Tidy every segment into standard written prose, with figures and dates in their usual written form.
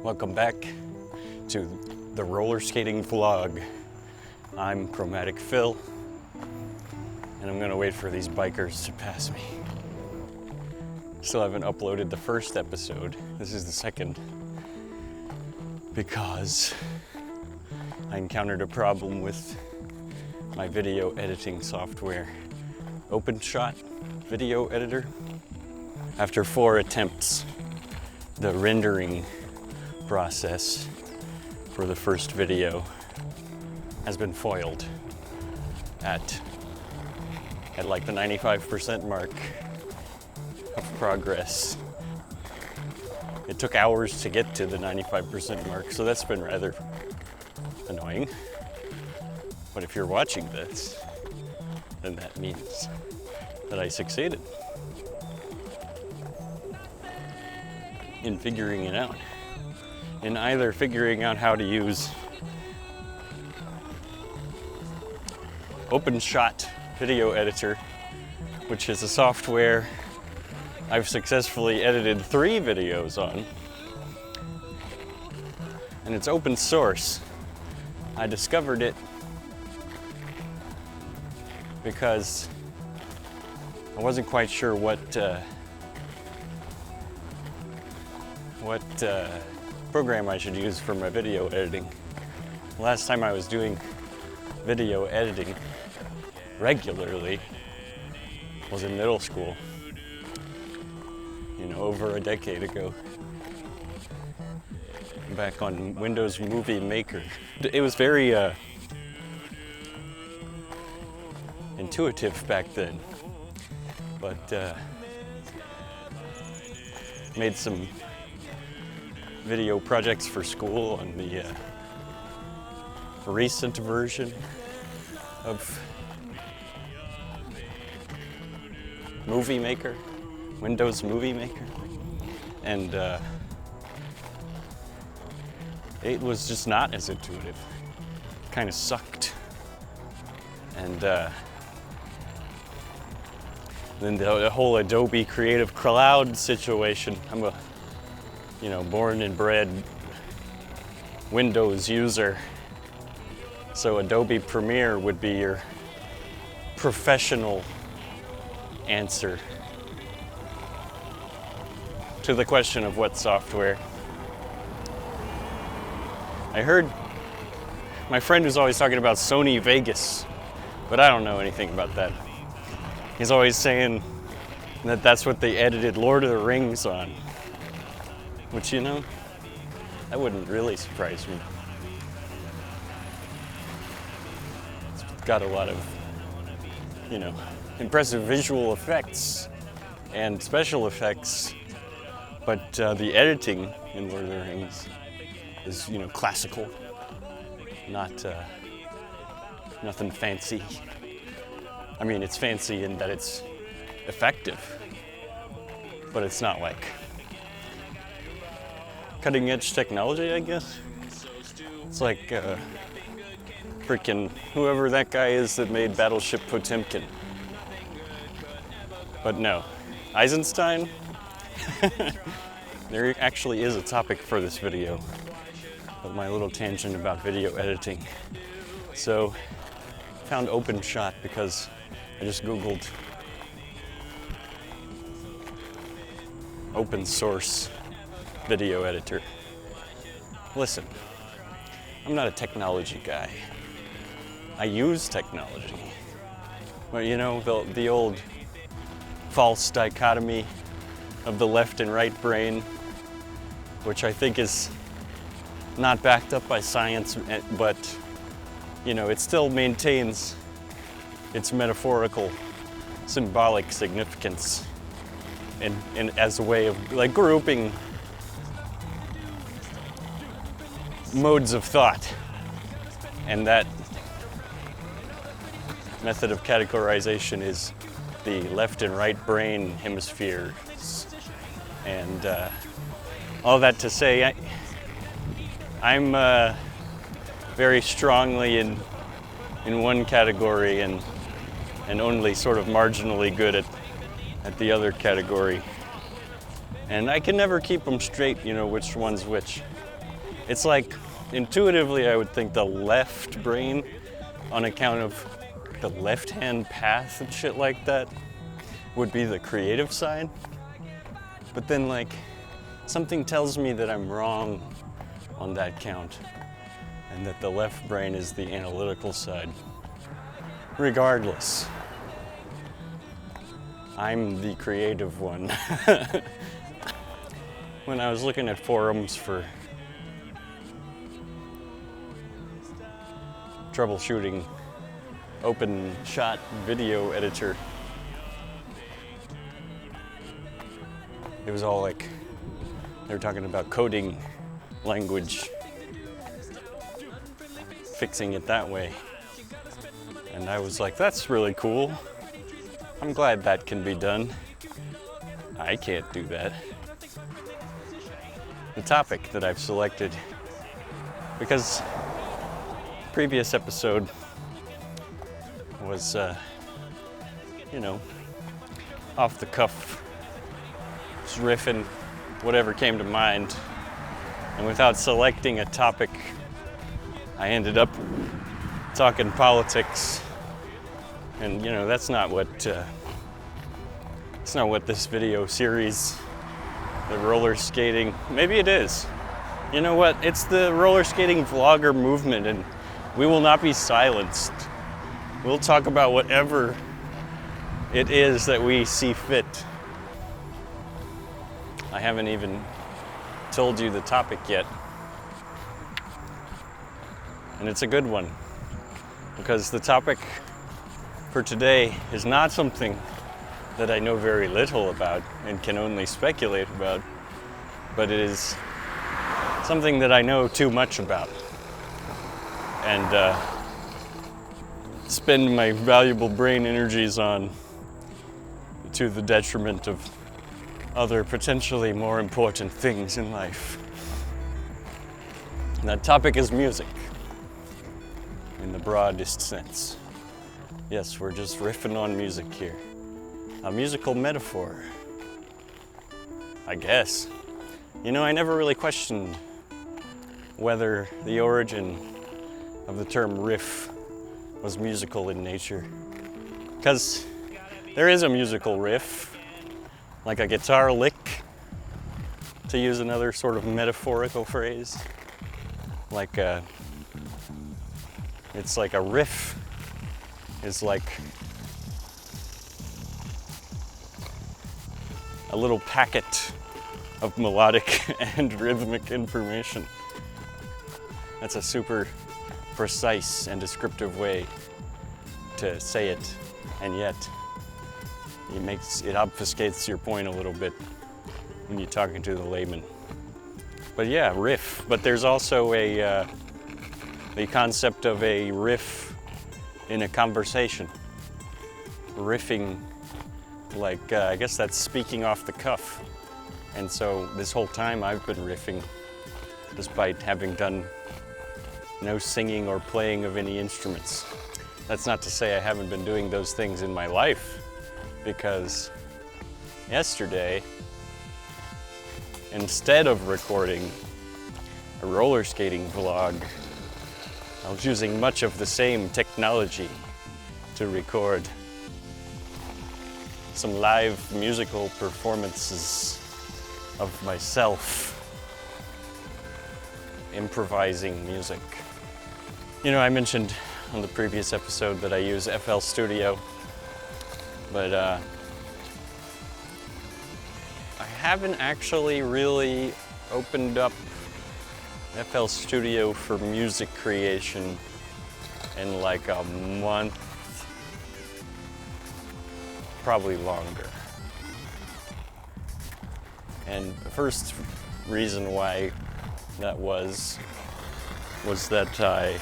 Welcome back to the roller skating vlog. I'm Chromatic Phil, and I'm gonna wait for these bikers to pass me. Still haven't uploaded the first episode. This is the second because I encountered a problem with my video editing software, OpenShot video editor. After 4 attempts, the rendering process for the first video has been foiled at like the 95% mark of progress. It took hours to get to the 95% mark, so that's been rather annoying. But if you're watching this, then that means that I succeeded in figuring it out. In either figuring out how to use OpenShot video editor, which is a software I've successfully edited 3 videos on, and it's open source. I discovered it because I wasn't quite sure what program I should use for my video editing. Last time I was doing video editing regularly was in middle school, over a decade ago, back on Windows Movie Maker. It was very intuitive back then, but made some video projects for school on the recent version of Movie Maker, Windows Movie Maker, and it was just not as intuitive. Kind of sucked. And then the whole Adobe Creative Cloud situation. I'm a born and bred Windows user. So Adobe Premiere would be your professional answer to the question of what software. I heard my friend was always talking about Sony Vegas, but I don't know anything about that. He's always saying that that's what they edited Lord of the Rings on. Which, that wouldn't really surprise me. It's got a lot of, impressive visual effects and special effects, but the editing in Lord of the Rings is, classical, not nothing fancy. I mean, it's fancy in that it's effective, but it's not like cutting edge technology, I guess. It's like freaking whoever that guy is that made Battleship Potemkin. But no, Eisenstein? There actually is a topic for this video of my little tangent about video editing. So, found OpenShot because I just Googled open source video editor. Listen, I'm not a technology guy. I use technology. But the old false dichotomy of the left and right brain, which I think is not backed up by science, but it still maintains its metaphorical, symbolic significance and as a way of like grouping modes of thought. And that method of categorization is the left and right brain hemispheres. And all that to say, I'm very strongly in one category and only sort of marginally good at the other category. And I can never keep them straight, you know, which one's which. It's like, intuitively, I would think the left brain, on account of the left-hand path and shit like that, would be the creative side. But then, like, something tells me that I'm wrong on that count, and that the left brain is the analytical side. Regardless, I'm the creative one. When I was looking at forums for troubleshooting open shot video editor, it was all like, they were talking about coding language, fixing it that way. And I was like, that's really cool. I'm glad that can be done. I can't do that. The topic that I've selected, because previous episode was, you know, off the cuff, just riffing whatever came to mind, and without selecting a topic, I ended up talking politics, and you know, that's not what this video series, the roller skating, maybe it is. You know what? It's the roller skating vlogger movement, and we will not be silenced. We'll talk about whatever it is that we see fit. I haven't even told you the topic yet. And it's a good one, because the topic for today is not something that I know very little about and can only speculate about, but it is something that I know too much about, and spend my valuable brain energies on, to the detriment of other potentially more important things in life. And that topic is music, in the broadest sense. Yes, we're just riffing on music here. A musical metaphor, I guess. You know, I never really questioned whether the origin of the term riff was musical in nature. Because there is a musical riff, like a guitar lick, to use another sort of metaphorical phrase. Like it's like a riff is like a little packet of melodic and rhythmic information. That's a super precise and descriptive way to say it, and yet it obfuscates your point a little bit when you're talking to the layman. But yeah, riff. But there's also the concept of a riff in a conversation. Riffing, like, I guess that's speaking off the cuff. And so this whole time I've been riffing, despite having done no singing or playing of any instruments. That's not to say I haven't been doing those things in my life, because yesterday, instead of recording a roller skating vlog, I was using much of the same technology to record some live musical performances of myself improvising music. You know, I mentioned on the previous episode that I use FL Studio, but I haven't actually really opened up FL Studio for music creation in like a month, probably longer. And the first reason why that was that I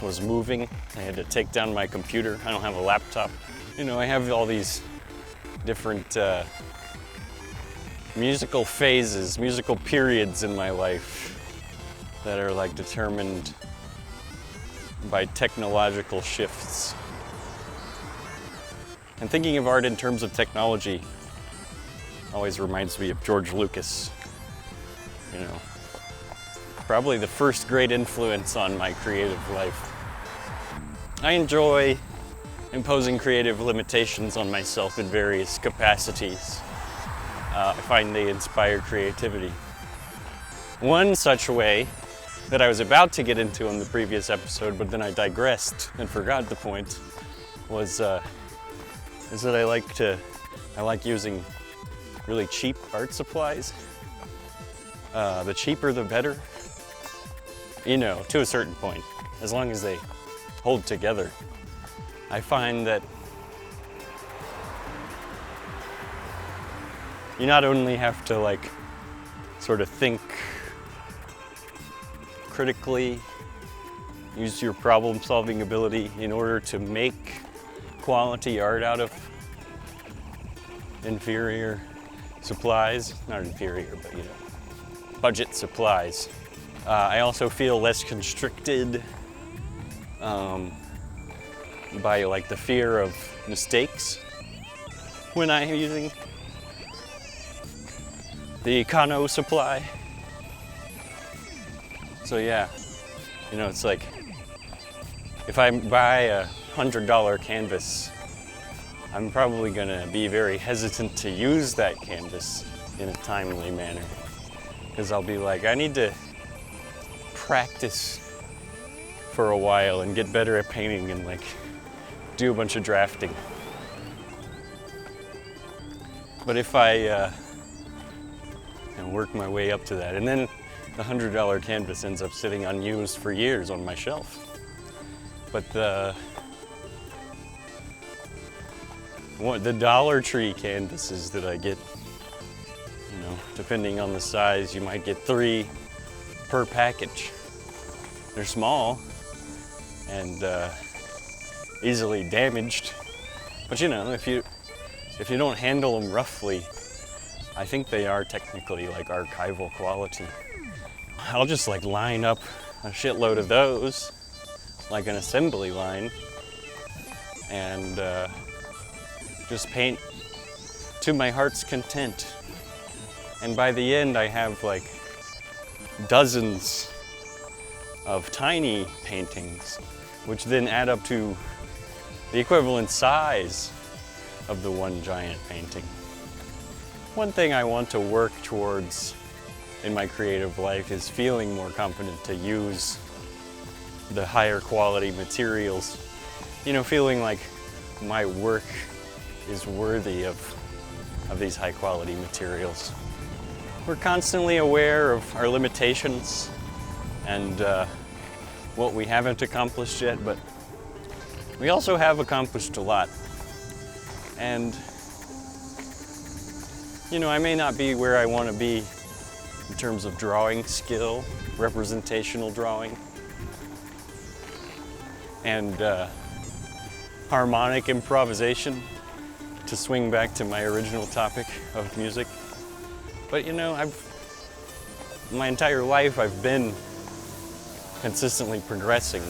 was moving. I had to take down my computer. I don't have a laptop. You know, I have all these different musical phases, musical periods in my life that are like determined by technological shifts. And thinking of art in terms of technology always reminds me of George Lucas. You know, probably the first great influence on my creative life. I enjoy imposing creative limitations on myself in various capacities. I find they inspire creativity. One such way that I was about to get into in the previous episode, but then I digressed and forgot the point, is that I like using really cheap art supplies. The cheaper the better, you know, to a certain point, as long as they hold together. I find that you not only have to like sort of think critically, use your problem-solving ability in order to make quality art out of inferior supplies. Not inferior, but you know, budget supplies. I also feel less constricted by like the fear of mistakes when I'm using the econo supply. So yeah, you know, it's like if I buy a $100 canvas, I'm probably gonna be very hesitant to use that canvas in a timely manner, because I'll be like, I need to practice for a while and get better at painting and like do a bunch of drafting. But if I work my way up to that, and then the $100 canvas ends up sitting unused for years on my shelf. But the Dollar Tree canvases that I get, you know, depending on the size, you might get 3 per package. They're small and easily damaged, but you know, if you don't handle them roughly, I think they are technically like archival quality. I'll just like line up a shitload of those, like an assembly line, and just paint to my heart's content. And by the end, I have like dozens of tiny paintings, which then add up to the equivalent size of the one giant painting. One thing I want to work towards in my creative life is feeling more confident to use the higher quality materials. You know, feeling like my work is worthy of these high quality materials. We're constantly aware of our limitations and what we haven't accomplished yet, but we also have accomplished a lot. And you know, I may not be where I want to be in terms of drawing skill, representational drawing, and harmonic improvisation, to swing back to my original topic of music. But you know, my entire life I've been consistently progressing,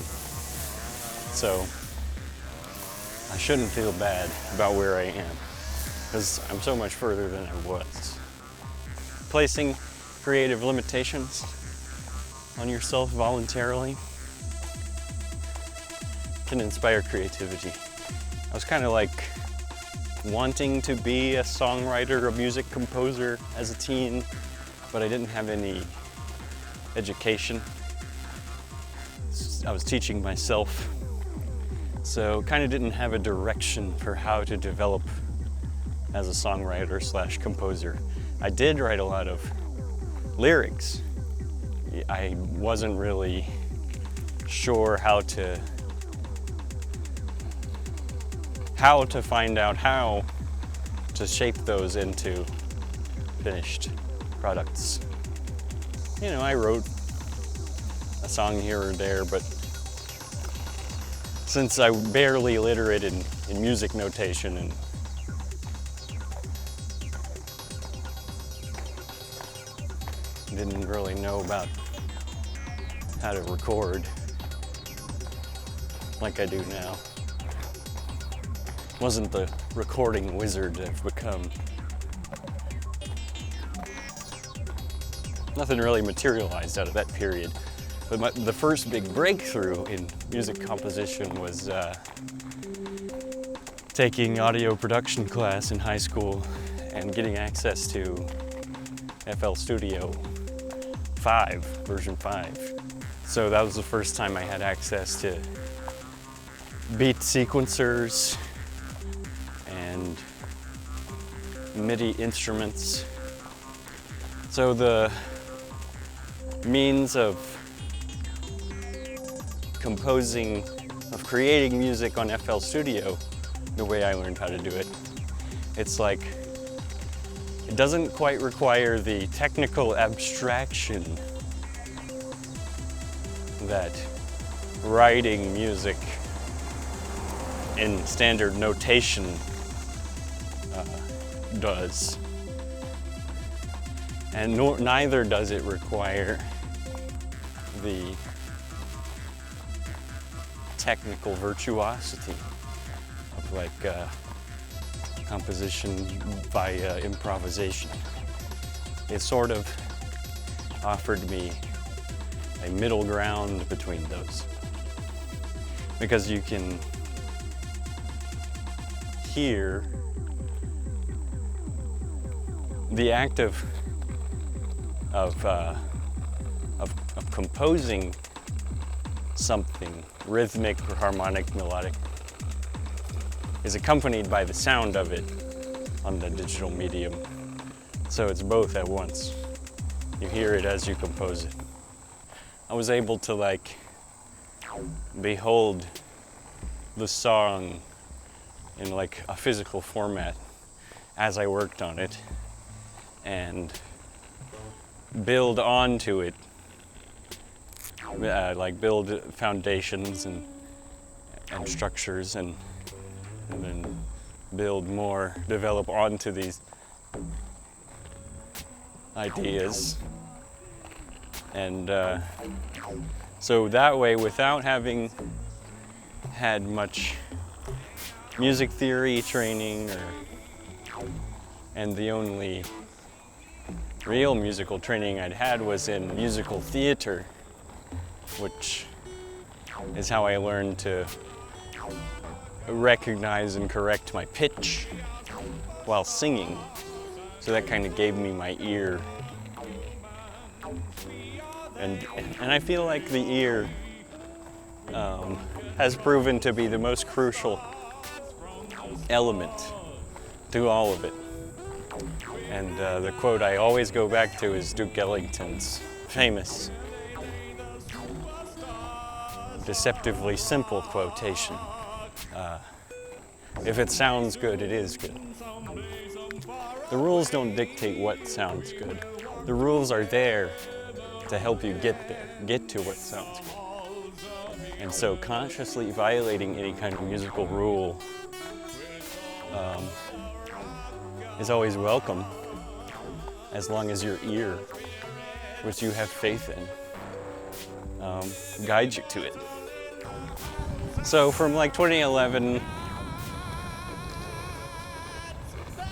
so I shouldn't feel bad about where I am, because I'm so much further than I was. Placing creative limitations on yourself voluntarily can inspire creativity. I was kind of like wanting to be a songwriter, a music composer as a teen, but I didn't have any education. I was teaching myself, so kind of didn't have a direction for how to develop as a songwriter slash composer. I did write a lot of lyrics. I wasn't really sure how to find out how to shape those into finished products. You know, I wrote a song here or there, but since I'm barely literate in music notation and didn't really know about how to record like I do now, wasn't the recording wizard I've become. Nothing really materialized out of that period. But the first big breakthrough in music composition was taking audio production class in high school and getting access to FL Studio 5, version 5. So that was the first time I had access to beat sequencers and MIDI instruments. So the means of creating music on FL Studio, the way I learned how to do it, it's like, it doesn't quite require the technical abstraction that writing music in standard notation does. And neither does it require the technical virtuosity of like composition by improvisation. It sort of offered me a middle ground between those, because you can hear the act of composing something rhythmic or harmonic, melodic, is accompanied by the sound of it on the digital medium. So it's both at once. You hear it as you compose it. I was able to like behold the song in like a physical format as I worked on it and build onto it, like build foundations and structures and then develop onto these ideas. And so that way, without having had much music theory training, and the only real musical training I'd had was in musical theater, which is how I learned to recognize and correct my pitch while singing. So that kind of gave me my ear. And I feel like the ear has proven to be the most crucial element to all of it. And the quote I always go back to is Duke Ellington's famous, deceptively simple quotation. If it sounds good, it is good. The rules don't dictate what sounds good. The rules are there to help you get there, get to what sounds good. And so consciously violating any kind of musical rule is always welcome, as long as your ear, which you have faith in, guides you to it. So from like 2011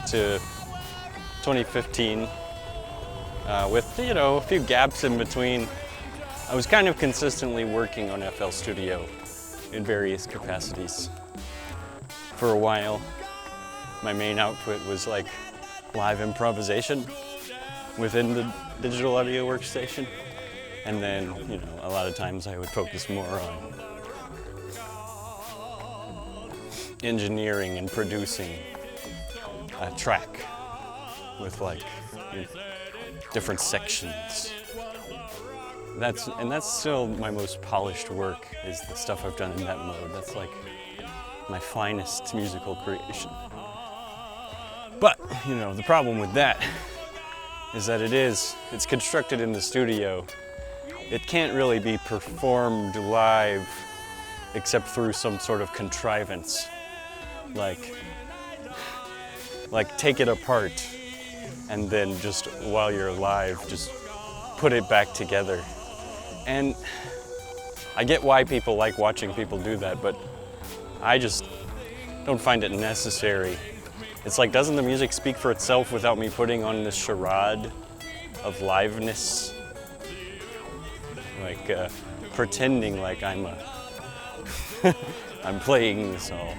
to 2015, with a few gaps in between, I was kind of consistently working on FL Studio in various capacities. For a while, my main output was like live improvisation within the digital audio workstation. And then, a lot of times I would focus more on engineering and producing a track with like different sections. That's still my most polished work, is the stuff I've done in that mode. That's like my finest musical creation. But, the problem with that is that it's constructed in the studio. It can't really be performed live except through some sort of contrivance. Like take it apart and then just while you're live, just put it back together. And I get why people like watching people do that, but I just don't find it necessary It's like, doesn't the music speak for itself without me putting on this charade of liveness? Like pretending like I'm playing this all.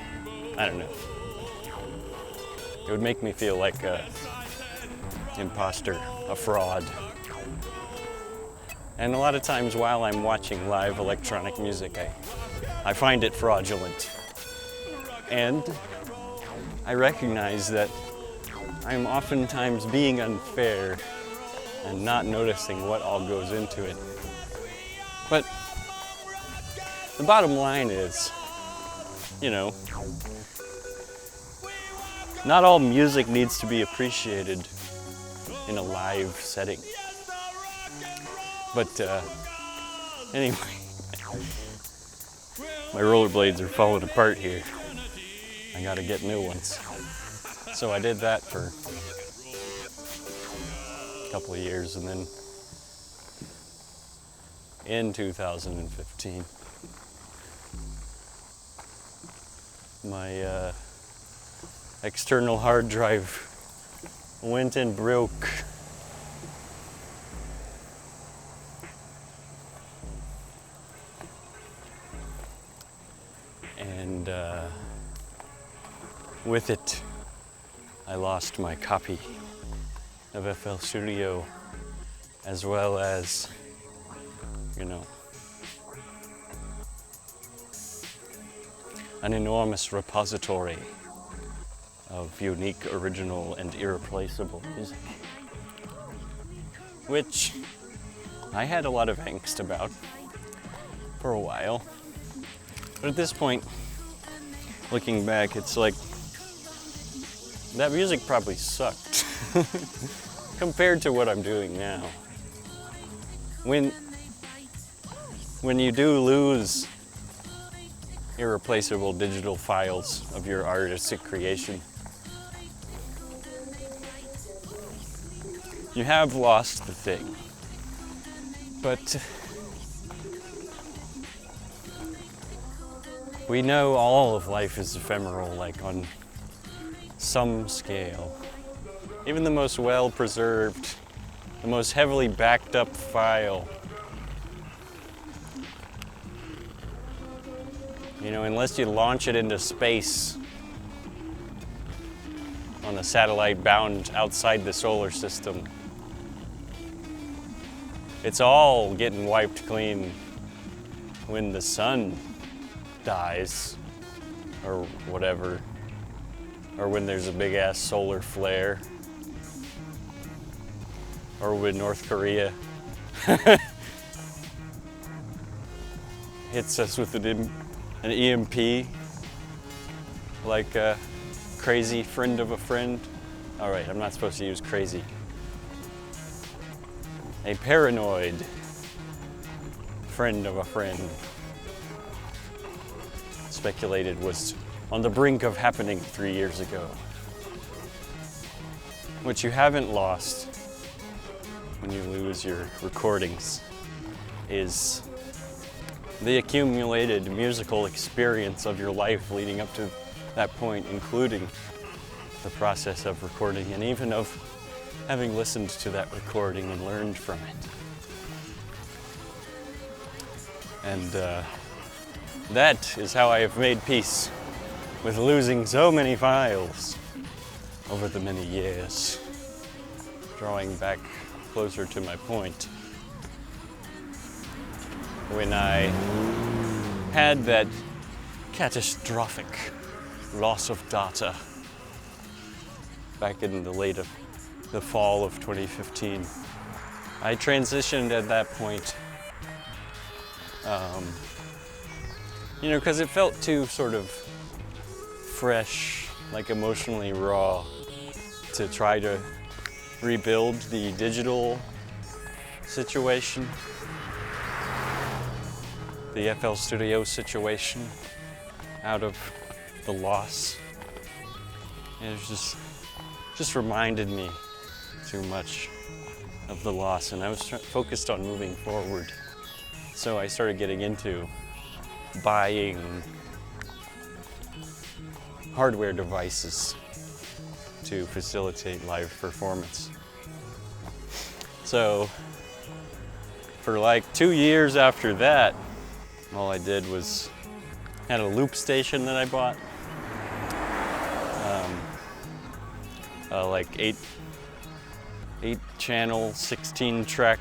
I don't know. It would make me feel like a imposter, a fraud. And a lot of times while I'm watching live electronic music, I find it fraudulent. And I recognize that I'm oftentimes being unfair and not noticing what all goes into it. But the bottom line is, you know, not all music needs to be appreciated in a live setting. But anyway, my rollerblades are falling apart here. I gotta get new ones. So I did that for a couple of years, and then in 2015, my external hard drive went and broke. And with it, I lost my copy of FL Studio, as well as, you know, an enormous repository of unique, original, and irreplaceable music, which I had a lot of angst about for a while. But at this point, looking back, it's like, that music probably sucked compared to what I'm doing now. When you do lose irreplaceable digital files of your artistic creation, you have lost the thing. But we know all of life is ephemeral, like on some scale. Even the most well-preserved, the most heavily backed up file, you know, unless you launch it into space on a satellite bound outside the solar system, it's all getting wiped clean when the sun dies or whatever, or when there's a big ass solar flare, or when North Korea hits us with an EMP, like a crazy friend of a friend. All right, I'm not supposed to use crazy. A paranoid friend of a friend speculated was on the brink of happening 3 years ago. What you haven't lost when you lose your recordings is the accumulated musical experience of your life leading up to that point, including the process of recording and even of having listened to that recording and learned from it. And that is how I have made peace with losing so many files over the many years. Drawing back closer to my point, when I had that catastrophic loss of data back in the fall of 2015, I transitioned at that point, you know, because it felt too sort of fresh, like emotionally raw, to try to rebuild the digital situation, the FL Studio situation, out of the loss. And it was just reminded me too much of the loss, and I was focused on moving forward. So I started getting into buying hardware devices to facilitate live performance. So for like 2 years after that, all I did was had a loop station that I bought, like eight channel, 16 track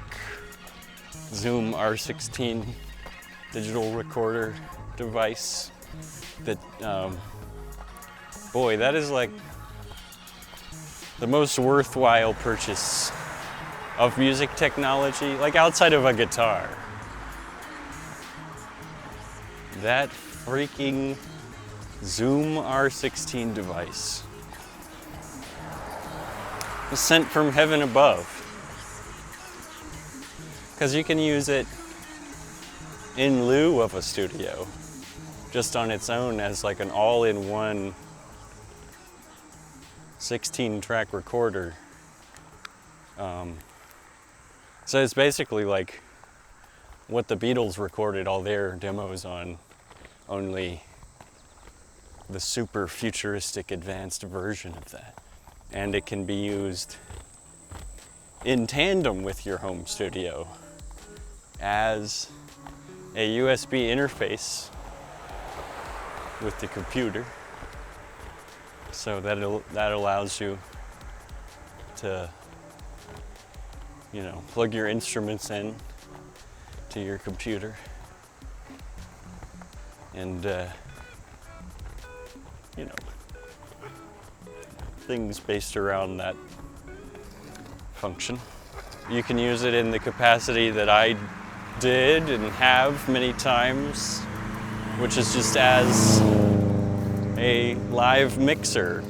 Zoom R16 digital recorder device that, boy, that is like the most worthwhile purchase of music technology, like outside of a guitar. That freaking Zoom R16 device was sent from heaven above, because you can use it in lieu of a studio, just on its own as like an all-in-one 16-track recorder. So it's basically like what the Beatles recorded all their demos on, only the super futuristic advanced version of that. And it can be used in tandem with your home studio as a USB interface with the computer. So that allows you to, you know, plug your instruments in to your computer and, you know, things based around that function. You can use it in the capacity that I did and have many times, which is just as a live mixer.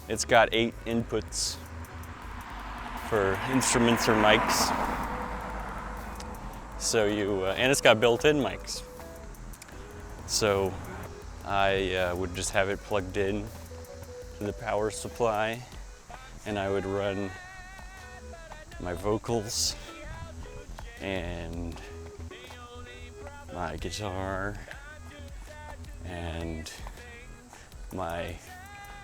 It's got 8 inputs for instruments or mics. So and it's got built-in mics. So I would just have it plugged in to the power supply, and I would run my vocals and my guitar and my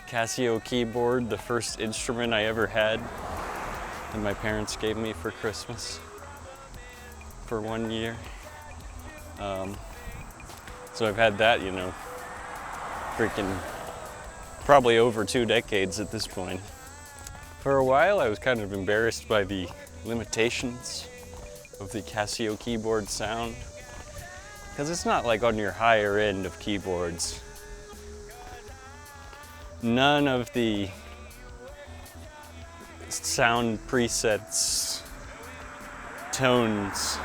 Casio keyboard, the first instrument I ever had that my parents gave me for Christmas for 1 year. So I've had that, you know, freaking probably over 2 decades at this point. For a while I was kind of embarrassed by the limitations of the Casio keyboard sound, because it's not like on your higher end of keyboards. None of the sound presets, tones,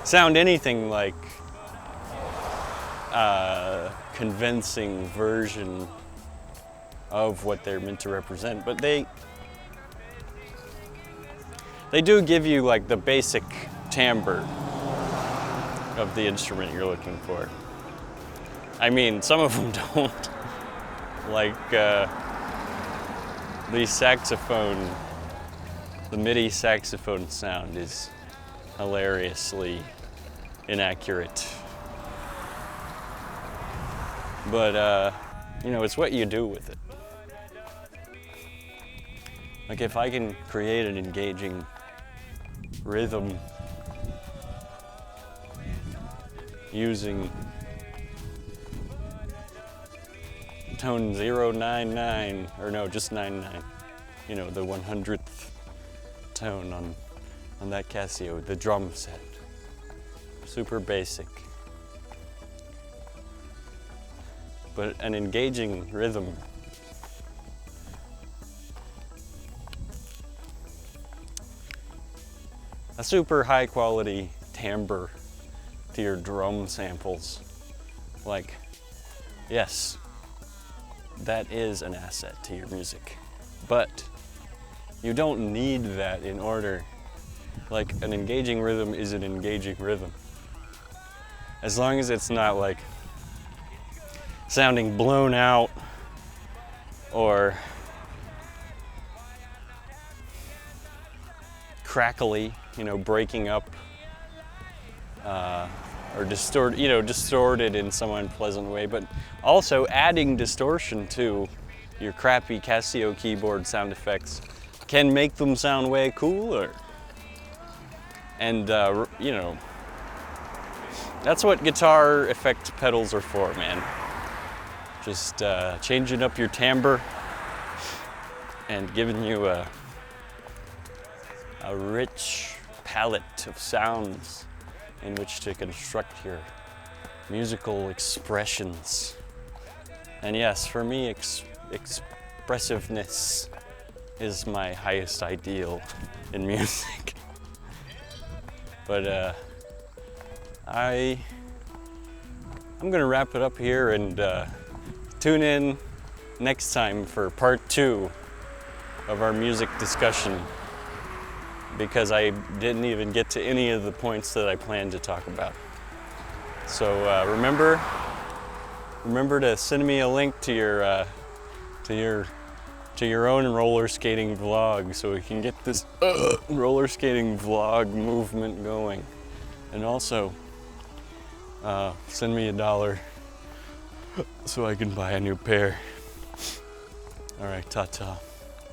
sound anything like a convincing version of what they're meant to represent, but they do give you like the basic timbre of the instrument you're looking for. I mean, some of them don't. Like the saxophone, the MIDI saxophone sound is hilariously inaccurate. But, you know, it's what you do with it. Like if I can create an engaging rhythm using tone 099, or no, just 99, you know, the 100th tone on that Casio, the drum set. Super basic. But an engaging rhythm. A super high quality timbre to your drum samples. Like, yes, that is an asset to your music. But you don't need that in order. Like, an engaging rhythm is an engaging rhythm. As long as it's not like sounding blown out or crackly, you know, breaking up or distorted in some unpleasant way, but also adding distortion to your crappy Casio keyboard sound effects can make them sound way cooler. And that's what guitar effect pedals are for, man. Just changing up your timbre and giving you a rich palette of sounds in which to construct your musical expressions. And yes, for me, expressiveness is my highest ideal in music. But I'm gonna wrap it up here and tune in next time for part 2 of our music discussion, because I didn't even get to any of the points that I planned to talk about. So remember to send me a link to your own roller skating vlog so we can get this roller skating vlog movement going. And also send me $1 so I can buy a new pair. All right, ta-ta.